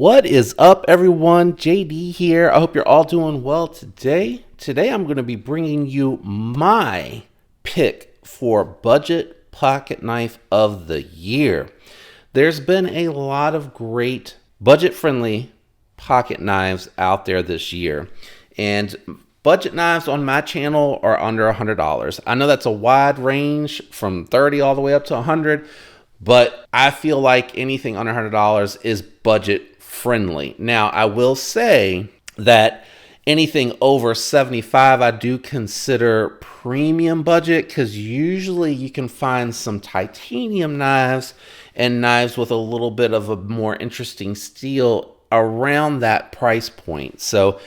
What is up, everyone? JD here. I hope you're all doing well today. Today, I'm going to be bringing you my pick for budget pocket knife of the year. There's been a lot of great budget-friendly pocket knives out there this year, and budget knives on my channel are under $100. I know that's a wide range from 30 all the way up to 100, but I feel like anything under $100 is budget friendly. Now, I will say that anything over 75 I do consider premium budget, because usually you can find some titanium knives and knives with a little bit of a more interesting steel around that price point. So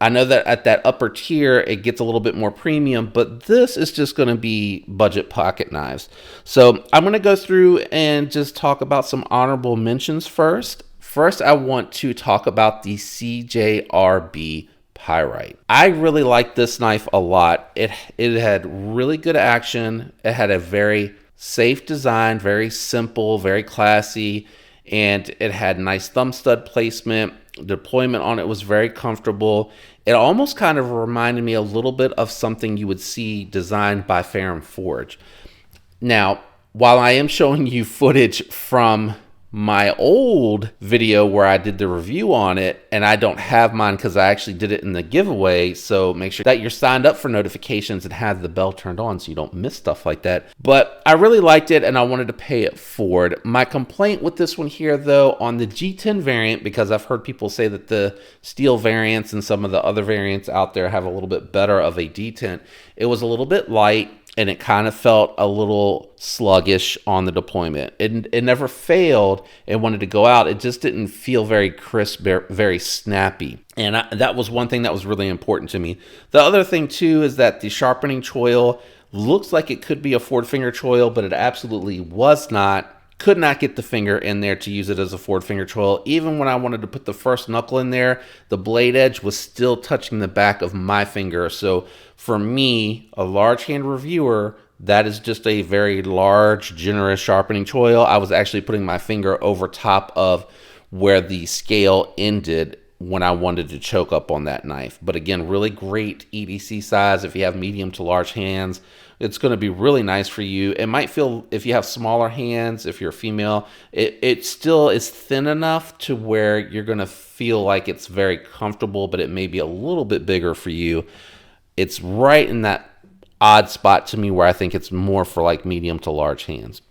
I know that at that upper tier, it gets a little bit more premium, but this is just going to be budget pocket knives. So I'm going to go through and just talk about some honorable mentions first. First, I want to talk about the CJRB Pyrite. I really like this knife a lot. It had really good action. It had a very safe design, very simple, very classy, and it had nice thumb stud placement. Deployment on it was very comfortable. It almost kind of reminded me a little bit of something you would see designed by Ferrum Forge. Now, while I am showing you footage from my old video where I did the review on it, and I don't have mine because I actually did it in the giveaway, so make sure that you're signed up for notifications and have the bell turned on so you don't miss stuff like that. But I really liked it and I wanted to pay it forward. My complaint with this one here, though, on the G10 variant, because I've heard people say that the steel variants and some of the other variants out there have a little bit better of a detent, it was a little bit light and it kind of felt a little sluggish on the deployment. It never failed and wanted to go out. It just didn't feel very crisp, very snappy. And that was one thing that was really important to me. The other thing, too, is that the sharpening choil looks like it could be a forward finger choil, but it absolutely was not. Could not get the finger in there to use it as a forward finger choil. Even when I wanted to put the first knuckle in there, the blade edge was still touching the back of my finger. So for me, a large hand reviewer, that is just a very large, generous sharpening choil. I was actually putting my finger over top of where the scale ended when I wanted to choke up on that knife. But again, really great EDC size. If you have medium to large hands, it's going to be really nice for you. It might feel, if you have smaller hands, if you're a female, it still is thin enough to where you're going to feel like it's very comfortable, but it may be a little bit bigger for you. It's right in that odd spot to me where I think it's more for like medium to large hands.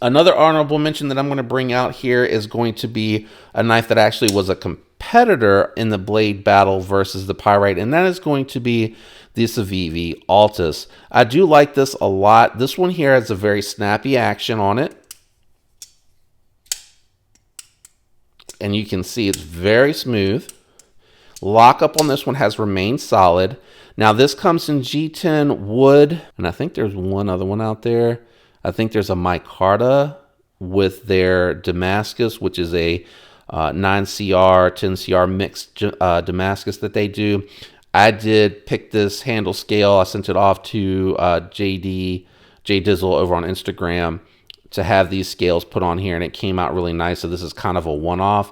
Another honorable mention that I'm going to bring out here is going to be a knife that actually was a competitor in the blade battle versus the Pyrite, and that is going to be the Civivi Altus. I do like this a lot. This one here has a very snappy action on it, and you can see it's very smooth. Lockup on this one has remained solid. Now this comes in G10 wood, and I think there's one other one out there. I think there's a micarta with their Damascus, which is a 9CR, 10CR mixed Damascus that they do. I did pick this handle scale. I sent it off to J Dizzle over on Instagram to have these scales put on here, and it came out really nice. So this is kind of a one-off.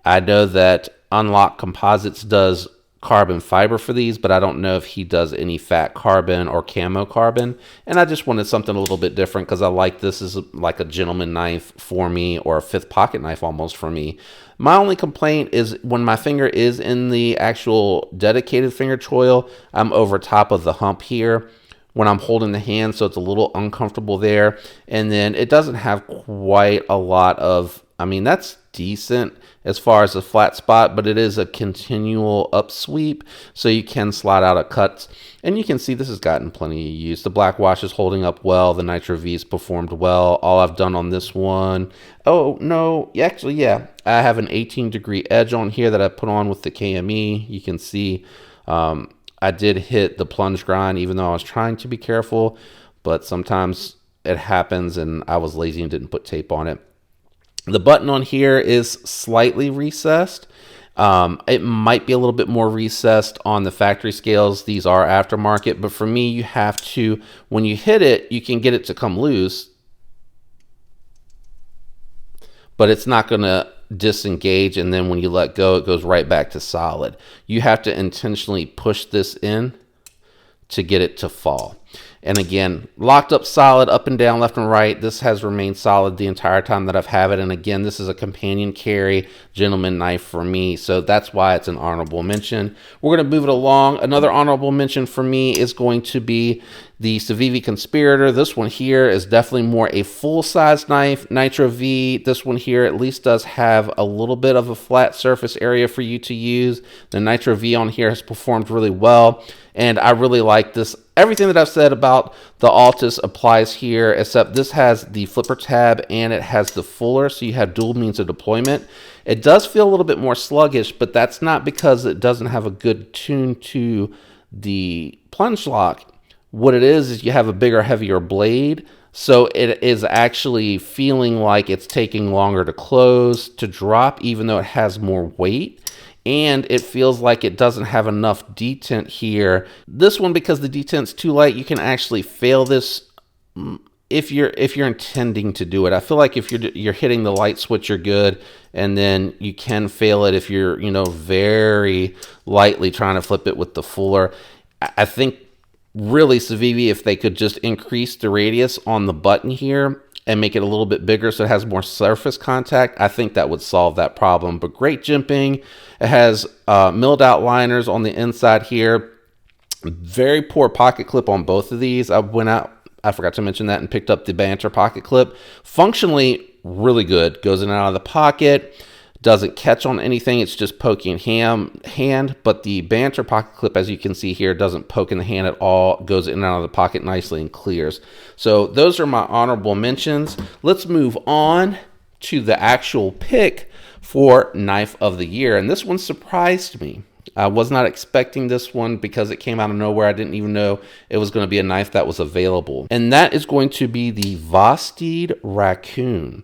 I know that Unlock Composites does carbon fiber for these, but I don't know if he does any fat carbon or camo carbon, and I just wanted something a little bit different because I like this as like a gentleman knife for me, or a fifth pocket knife almost for me. My only complaint is when my finger is in the actual dedicated finger choil, I'm over top of the hump here when I'm holding the hand, so it's a little uncomfortable there. And then it doesn't have quite a lot of, I mean, that's decent as far as a flat spot, but it is a continual upsweep, so you can slide out of cuts. And you can see this has gotten plenty of use. The black wash is holding up well. The Nitro V's performed well. All I've done on this one, oh no, actually, yeah, I have an 18-degree edge on here that I put on with the KME. You can see I did hit the plunge grind, even though I was trying to be careful, but sometimes it happens, and I was lazy and didn't put tape on it. The button on here is slightly recessed. It might be a little bit more recessed on the factory scales. These are aftermarket, but for me, you have to, when you hit it, you can get it to come loose, but it's not going to disengage, and then when you let go, it goes right back to solid. You have to intentionally push this in to get it to fall. And again, locked up solid, up and down, left and right. This has remained solid the entire time that I've had it. And again, this is a companion carry gentleman knife for me. So that's why it's an honorable mention. We're going to move it along. Another honorable mention for me is going to be the Civivi Conspirator. This one here is definitely more a full-size knife. Nitro V, this one here at least does have a little bit of a flat surface area for you to use. The Nitro V on here has performed really well, and I really like this. Everything that I've said about the Altus applies here, except this has the flipper tab and it has the fuller, so you have dual means of deployment. It does feel a little bit more sluggish, but that's not because it doesn't have a good tune to the plunge lock. What it is you have a bigger, heavier blade, so it is actually feeling like it's taking longer to close, to drop, even though it has more weight. And it feels like it doesn't have enough detent here. This one, because the detent's too light, you can actually fail this if you're intending to do it. I feel like if you're hitting the light switch, you're good, and then you can fail it if you're very lightly trying to flip it with the fuller. I think really Civivi, if they could just increase the radius on the button here and make it a little bit bigger so it has more surface contact, I think that would solve that problem. But great jimping. It has milled out liners on the inside here. Very poor pocket clip on both of these. I forgot to mention that, and picked up the Banter pocket clip. Functionally really good. Goes in and out of the pocket. Doesn't catch on anything. It's just poking hand. But the Banter pocket clip, as you can see here, doesn't poke in the hand at all. Goes in and out of the pocket nicely and clears. So those are my honorable mentions. Let's move on to the actual pick for Knife of the Year. And this one surprised me. I was not expecting this one because it came out of nowhere. I didn't even know it was going to be a knife that was available. And that is going to be the Vosteed Raccoon.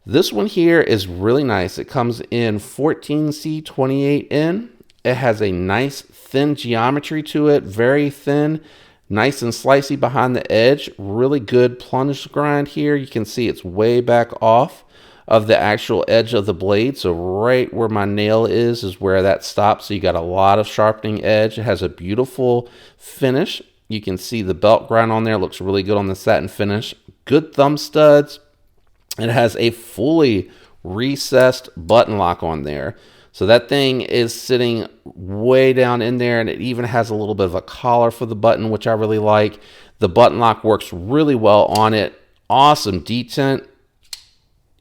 This one here is really nice. It comes in 14C28N. It has a nice thin geometry to it, very thin, nice and slicey behind the edge. Really good plunge grind here. You can see it's way back off of the actual edge of the blade. So right where my nail is where that stops. So you got a lot of sharpening edge. It has a beautiful finish. You can see the belt grind on there. Looks really good on the satin finish. Good thumb studs. It has a fully recessed button lock on there. So that thing is sitting way down in there, and it even has a little bit of a collar for the button, which I really like. The button lock works really well on it. Awesome detent,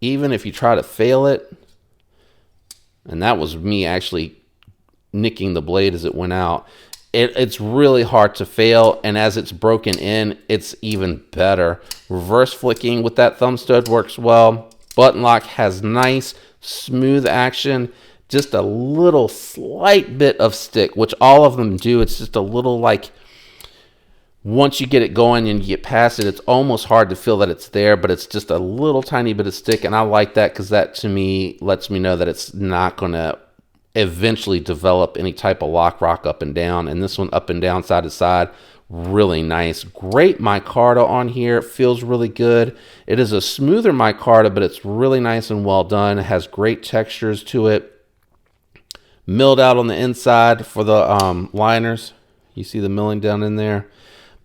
even if you try to fail it. And that was me actually nicking the blade as it went out. It's really hard to fail, and as it's broken in, it's even better. Reverse flicking with that thumb stud works well. Button lock has nice, smooth action. Just a little slight bit of stick, which all of them do. It's just a little, like, once you get it going and you get past it, it's almost hard to feel that it's there, but it's just a little tiny bit of stick, and I like that because that, to me, lets me know that it's not going to eventually develop any type of lock rock up and down. And this one up and down, side to side, really nice. Great micarta on here. It feels really good. It is a smoother micarta, but it's really nice and well done. It has great textures to it. Milled out on the inside for the liners. You see the milling down in there.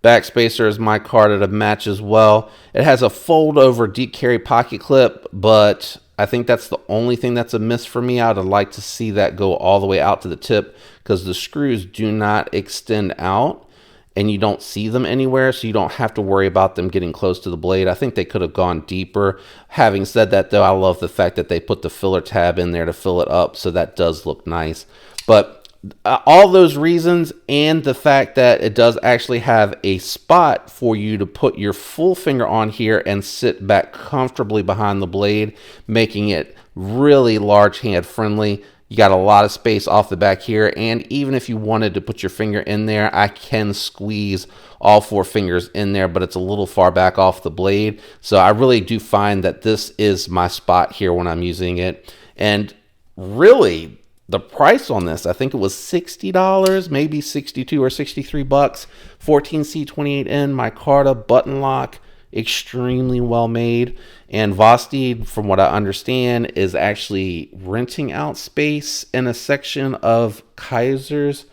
Backspacer is micarta to match as well. It has a fold over deep carry pocket clip, but I think that's the only thing that's a miss for me. I would like to see that go all the way out to the tip, because the screws do not extend out and you don't see them anywhere, so you don't have to worry about them getting close to the blade. I think they could have gone deeper. Having said that, though, I love the fact that they put the filler tab in there to fill it up, so that does look nice. But all those reasons, and the fact that it does actually have a spot for you to put your full finger on here and sit back comfortably behind the blade, making it really large hand friendly. You got a lot of space off the back here, and even if you wanted to put your finger in there, I can squeeze all 4 fingers in there, but it's a little far back off the blade. So I really do find that this is my spot here when I'm using it. And really, the price on this, I think it was $60, maybe 62 or 63 bucks. 14C28N micarta button lock. extremely well made. And Vosteed, from what I understand, is actually renting out space in a section of Kaiser's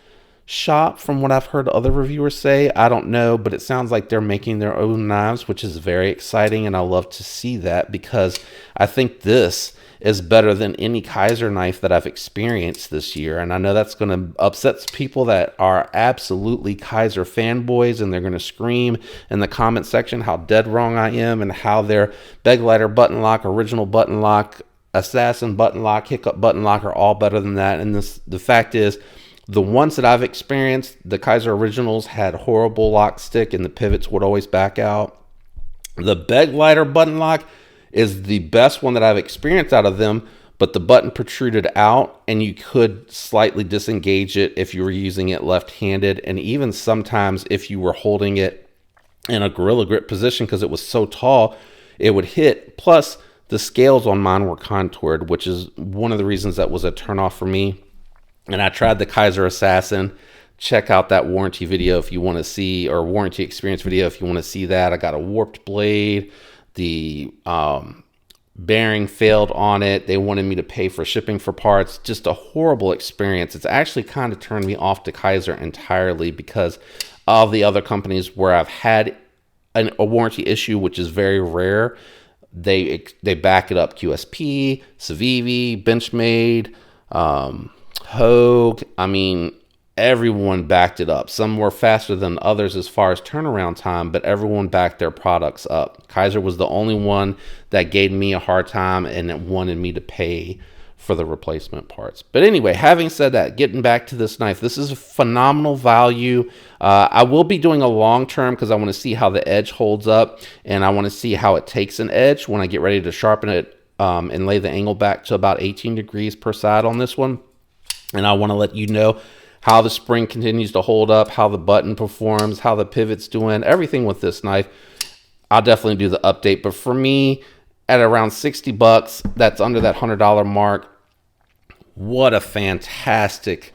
shop, from what I've heard other reviewers say. I don't know, but it sounds like they're making their own knives, which is very exciting, and I love to see that because I think this is better than any Kaiser knife that I've experienced this year. And I know that's going to upset people that are absolutely Kaiser fanboys, and they're going to scream in the comment section how dead wrong I am, and how their Begleiter button lock, original button lock, Assassin button lock, Hiccup button lock are all better than that. And the fact is, the ones that I've experienced, the Kaiser originals had horrible lock stick and the pivots would always back out. The Begleiter button lock is the best one that I've experienced out of them, but the button protruded out and you could slightly disengage it if you were using it left-handed, and even sometimes if you were holding it in a Gorilla Grip position because it was so tall, it would hit. Plus, the scales on mine were contoured, which is one of the reasons that was a turnoff for me. And I tried the Kaiser Assassin. Check out that warranty video if you want to see, or warranty experience video if you want to see that. I got a warped blade. The bearing failed on it. They wanted me to pay for shipping for parts. Just a horrible experience. It's actually kind of turned me off to Kaiser entirely because of the other companies where I've had a warranty issue, which is very rare. They back it up. QSP, Civivi, Benchmade, Hogue. I mean, everyone backed it up. Some were faster than others as far as turnaround time, but everyone backed their products up. Kaiser was the only one that gave me a hard time and wanted me to pay for the replacement parts. But anyway, having said that, getting back to this knife, this is a phenomenal value. I will be doing a long term because I want to see how the edge holds up, and I want to see how it takes an edge when I get ready to sharpen it and lay the angle back to about 18 degrees per side on this one. And I want to let you know how the spring continues to hold up, how the button performs, how the pivot's doing, everything with this knife. I'll definitely do the update. But for me, at around 60 bucks, that's under that $100 mark. What a fantastic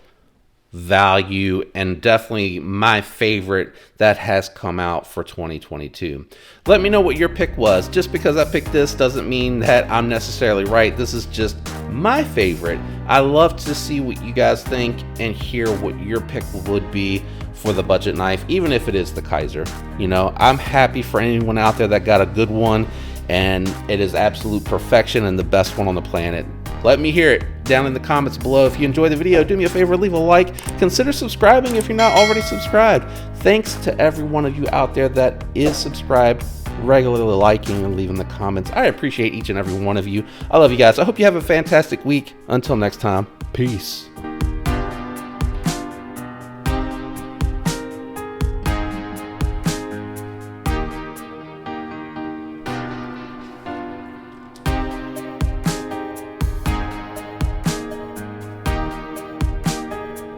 value, and definitely my favorite that has come out for 2022. Let me know what your pick was. Just because I picked this doesn't mean that I'm necessarily right. This is just my favorite. I love to see what you guys think and hear what your pick would be for the budget knife, even if it is the Kaiser. You know, I'm happy for anyone out there that got a good one and it is absolute perfection and the best one on the planet. Let me hear it down in the comments below. If you enjoyed the video, do me a favor, leave a like. Consider subscribing if you're not already subscribed. Thanks to every one of you out there that is subscribed, regularly liking and leaving the comments. I appreciate each and every one of you. I love you guys. I hope you have a fantastic week. Until next time, peace.